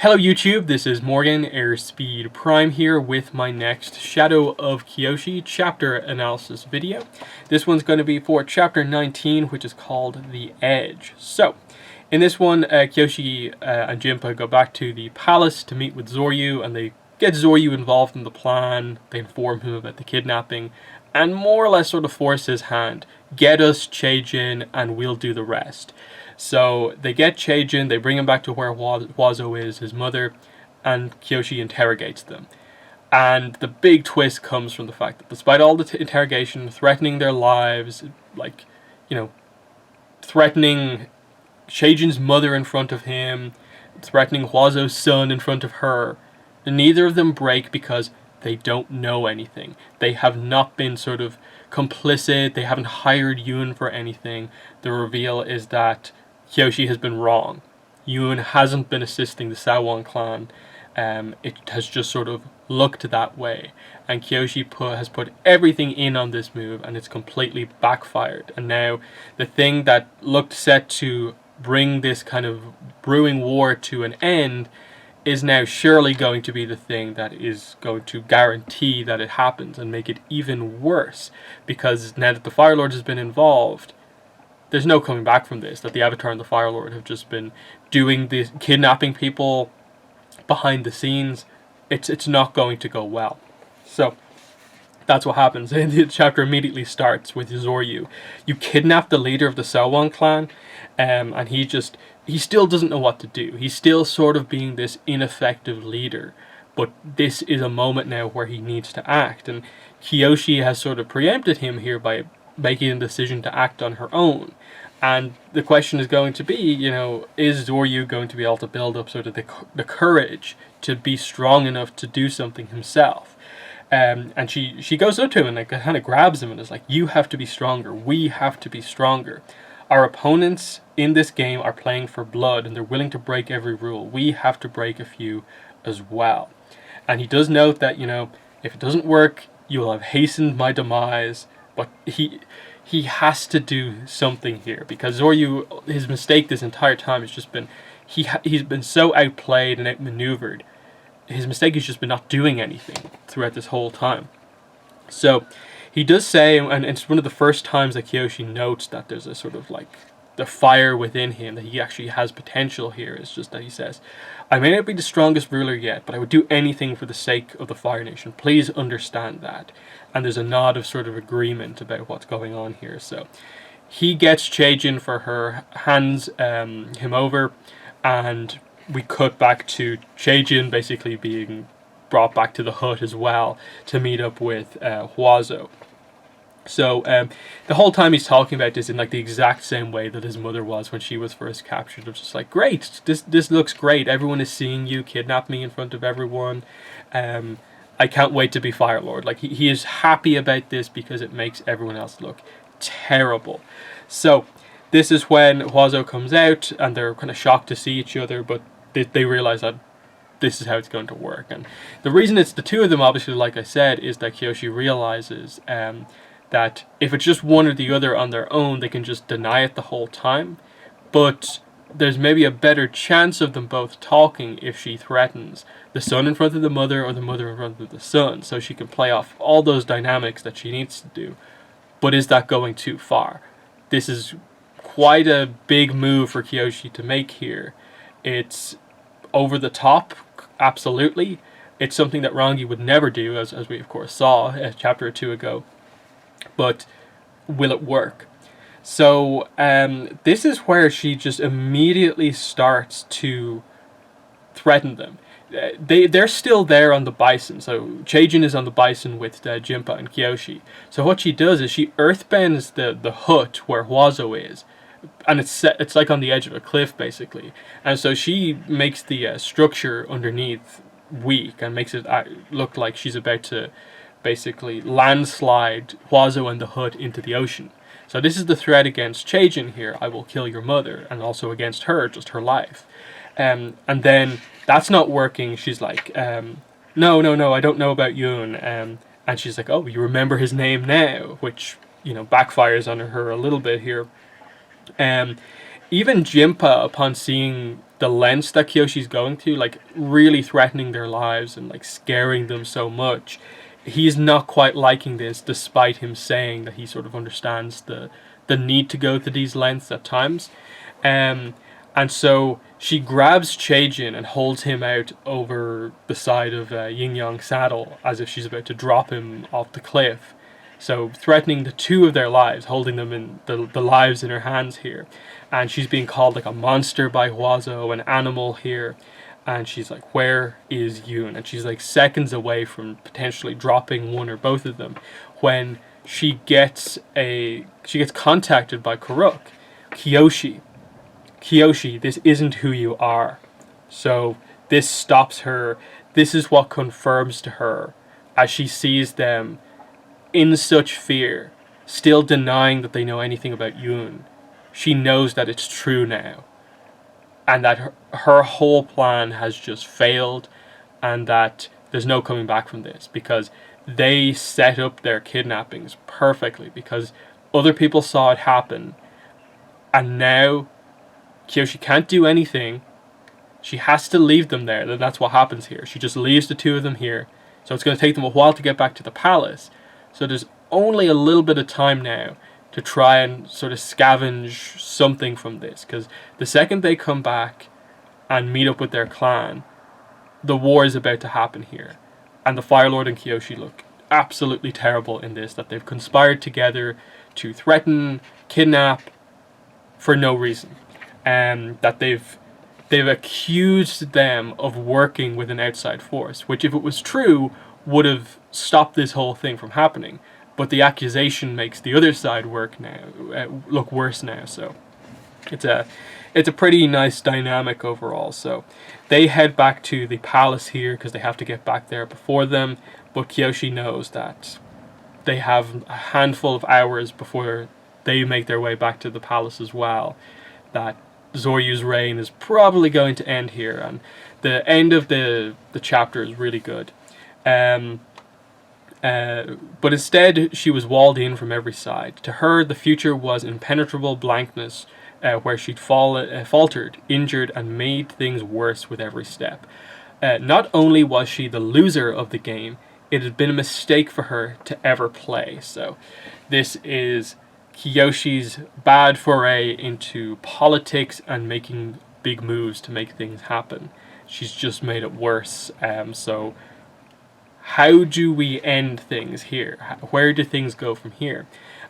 Hello YouTube, this is Morgan, Airspeed Prime here with my next Shadow of Kyoshi chapter analysis video. This one's going to be for chapter 19, which is called The Edge. So, in this one, Kyoshi and Jinpa go back to the palace to meet with Zoryu, and they get Zoryu involved in the plan. They inform him about the kidnapping, and more or less sort of force his hand. Get us Cheijin and we'll do the rest. So they get Cheijin, they bring him back to where Huazo is, his mother, and Kyoshi interrogates them. And the big twist comes from the fact that despite all the interrogation, threatening their lives, threatening Cheijin's mother in front of him, threatening Huazo's son in front of her, neither of them break because they don't know anything. They have not been sort of complicit, they haven't hired Yun for anything. The reveal is that Kyoshi has been wrong. Yun hasn't been assisting the Sawan clan. It has just sort of looked that way. And Kyoshi has put everything in on this move, and it's completely backfired. And now the thing that looked set to bring this kind of brewing war to an end is now surely going to be the thing that is going to guarantee that it happens and make it even worse. Because now that the Fire Lord has been involved, there's no coming back from this. That the Avatar and the Fire Lord have just been doing this, kidnapping people behind the scenes. It's not going to go well. So that's what happens. And the chapter immediately starts with Zoryu. You kidnap the leader of the Sawan clan, and he still doesn't know what to do. He's still sort of being this ineffective leader. But this is a moment now where he needs to act. And Kyoshi has sort of preempted him here by making a decision to act on her own. And the question is going to be, is Zoryu going to be able to build up sort of the courage to be strong enough to do something himself? And she goes up to him and like kind of grabs him and is like, you have to be stronger. We have to be stronger. Our opponents in this game are playing for blood and they're willing to break every rule. We have to break a few as well. And he does note that, if it doesn't work, you will have hastened my demise. But he has to do something here, because Zoryu, his mistake this entire time has just been, he's been so outplayed and outmaneuvered. His mistake has just been not doing anything throughout this whole time. So he does say, and it's one of the first times that Kyoshi notes that there's a sort of like the fire within him, that he actually has potential here. It's just that he says, I may not be the strongest ruler yet, but I would do anything for the sake of the Fire Nation. Please understand that. And there's a nod of sort of agreement about what's going on here. So he gets Cheijin for her, hands him over, and we cut back to Cheijin basically being brought back to the hut as well to meet up with Huazo. So the whole time he's talking about this in like the exact same way that his mother was when she was first captured. It's just like, great, this looks great. Everyone is seeing you kidnap me in front of everyone. I can't wait to be Fire Lord. Like he is happy about this because it makes everyone else look terrible. So this is when Huazo comes out and they're kind of shocked to see each other, but they realize that this is how it's going to work. And the reason it's the two of them, obviously, like I said, is that Kyoshi realizes that if it's just one or the other on their own, they can just deny it the whole time. But there's maybe a better chance of them both talking if she threatens the son in front of the mother or the mother in front of the son, so she can play off all those dynamics that she needs to do. But is that going too far? This is quite a big move for Kyoshi to make here. It's over the top, absolutely. It's something that Rangi would never do, as we of course saw a chapter or two ago. But will it work? So this is where she just immediately starts to threaten them. They're still there on the bison. So Cheijin is on the bison with Jinpa and Kyoshi. So what she does is she earthbends the hut where Huazo is. And it's like on the edge of a cliff, basically. And so she makes the structure underneath weak and makes it look like she's about to basically landslide Huazo and the hut into the ocean. So this is the threat against Cheijin here. I will kill your mother. And also against her, just her life. And then that's not working. She's like, no, I don't know about Yun. And she's like, oh, you remember his name now, which, backfires on her a little bit here. Even Jinpa, upon seeing the lengths that Kyoshi's going to, like really threatening their lives and like scaring them so much, he's not quite liking this, despite him saying that he sort of understands the need to go to these lengths at times. Um, and so she grabs Cheijin and holds him out over the side of Yin Yang's saddle as if she's about to drop him off the cliff. So threatening the two of their lives, holding them in the lives in her hands here. And she's being called like a monster by Huazo, an animal here. And she's like, where is Yoon? And she's like seconds away from potentially dropping one or both of them when she gets contacted by Kuruk. Kyoshi, this isn't who you are. So this stops her. This is what confirms to her as she sees them in such fear, still denying that they know anything about Yoon. She knows that it's true now. And that her whole plan has just failed. And that there's no coming back from this. Because they set up their kidnappings perfectly. Because other people saw it happen. And now Kyoshi can't do anything. She has to leave them there. And that's what happens here. She just leaves the two of them here. So it's going to take them a while to get back to the palace. So there's only a little bit of time now to try and sort of scavenge something from this. Because the second they come back and meet up with their clan, the war is about to happen here. And the Fire Lord and Kyoshi look absolutely terrible in this. That they've conspired together to threaten, kidnap, for no reason. That they've accused them of working with an outside force. Which, if it was true, would have stopped this whole thing from happening. But the accusation makes the other side look worse now. So it's a pretty nice dynamic overall. So they head back to the palace here because they have to get back there before them. But Kyoshi knows that they have a handful of hours before they make their way back to the palace as well. That Zoryu's reign is probably going to end here, and the end of the chapter is really good. But instead, she was walled in from every side. To her, the future was impenetrable blankness, where she'd faltered, injured, and made things worse with every step. Not only was she the loser of the game, it had been a mistake for her to ever play. So this is Kyoshi's bad foray into politics and making big moves to make things happen. She's just made it worse. So how do we end things here? Where do things go from here?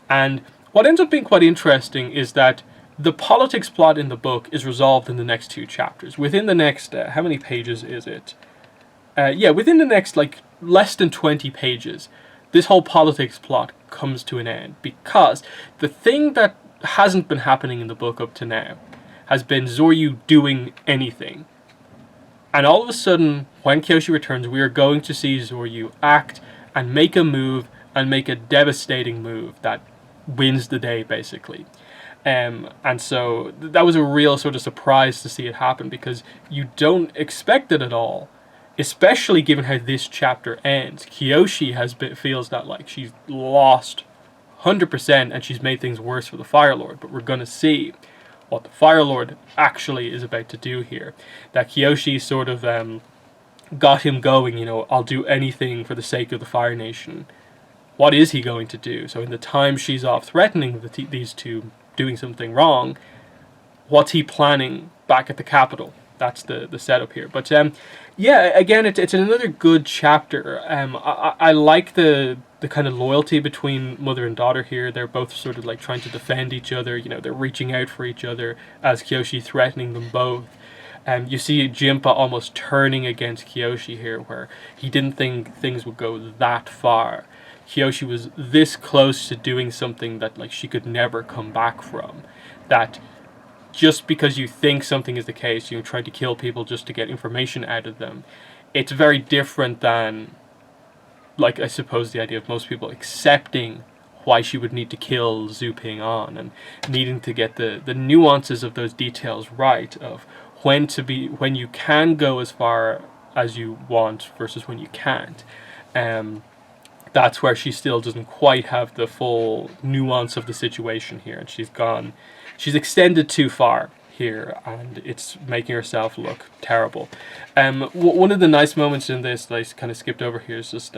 And what ends up being quite interesting is that the politics plot in the book is resolved in the next two chapters. Within the next, how many pages is it? Within the next, less than 20 pages, this whole politics plot comes to an end. Because the thing that hasn't been happening in the book up to now has been Zoryu doing anything. And all of a sudden, when Kyoshi returns, we are going to see Zoryu act and make a move, and make a devastating move that wins the day, basically. And so that was a real sort of surprise to see it happen, because you don't expect it at all, especially given how this chapter ends. Kyoshi feels that she's lost 100% and she's made things worse for the Fire Lord, but we're going to see what the Fire Lord actually is about to do here. That Kyoshi sort of got him going, I'll do anything for the sake of the Fire Nation. What is he going to do? So in the time she's off threatening these two doing something wrong, what's he planning back at the capital? That's the setup here. But again, it's another good chapter. I like the kind of loyalty between mother and daughter here. They're both sort of trying to defend each other. They're reaching out for each other as Kyoshi threatening them both. You see Jinpa almost turning against Kyoshi here, where he didn't think things would go that far. Kyoshi was this close to doing something that she could never come back from. That just because you think something is the case, trying to kill people just to get information out of them, it's very different than, I suppose, the idea of most people accepting why she would need to kill Zhu Ping on, and needing to get the nuances of those details right, of when you can go as far as you want versus when you can't. That's where she still doesn't quite have the full nuance of the situation here, and she's extended too far. here, and it's making herself look terrible. One of the nice moments in this that I kind of skipped over here is just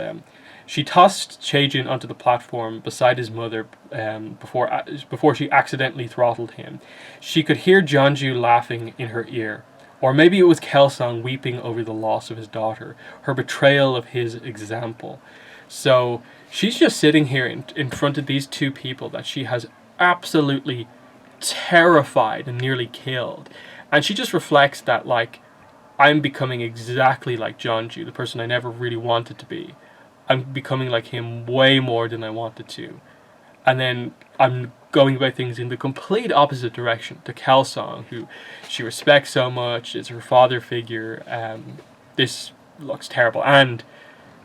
she tossed Cheijin onto the platform beside his mother before she accidentally throttled him. She could hear Jeonju laughing in her ear. Or maybe it was Kelsang weeping over the loss of his daughter, her betrayal of his example. So she's just sitting here in front of these two people that she has absolutely terrified and nearly killed. And she just reflects that, like, I'm becoming exactly like Jeonju, the person I never really wanted to be. I'm becoming like him way more than I wanted to. And then I'm going about things in the complete opposite direction to Kelsang, who she respects so much, is her father figure. This looks terrible. And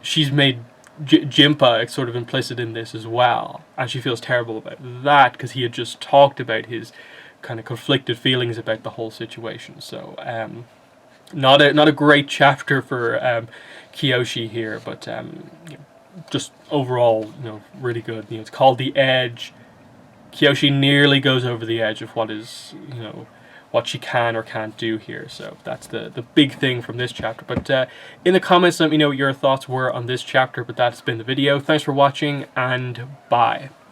she's made Jinpa sort of implicit in this as well. And she feels terrible about that because he had just talked about his kind of conflicted feelings about the whole situation. So, not a great chapter for Kyoshi here, but just overall, really good. It's called The Edge. Kyoshi nearly goes over the edge of what is, what she can or can't do here. So that's the big thing from this chapter. But in the comments, let me know what your thoughts were on this chapter. But that's been the video. Thanks for watching, and bye.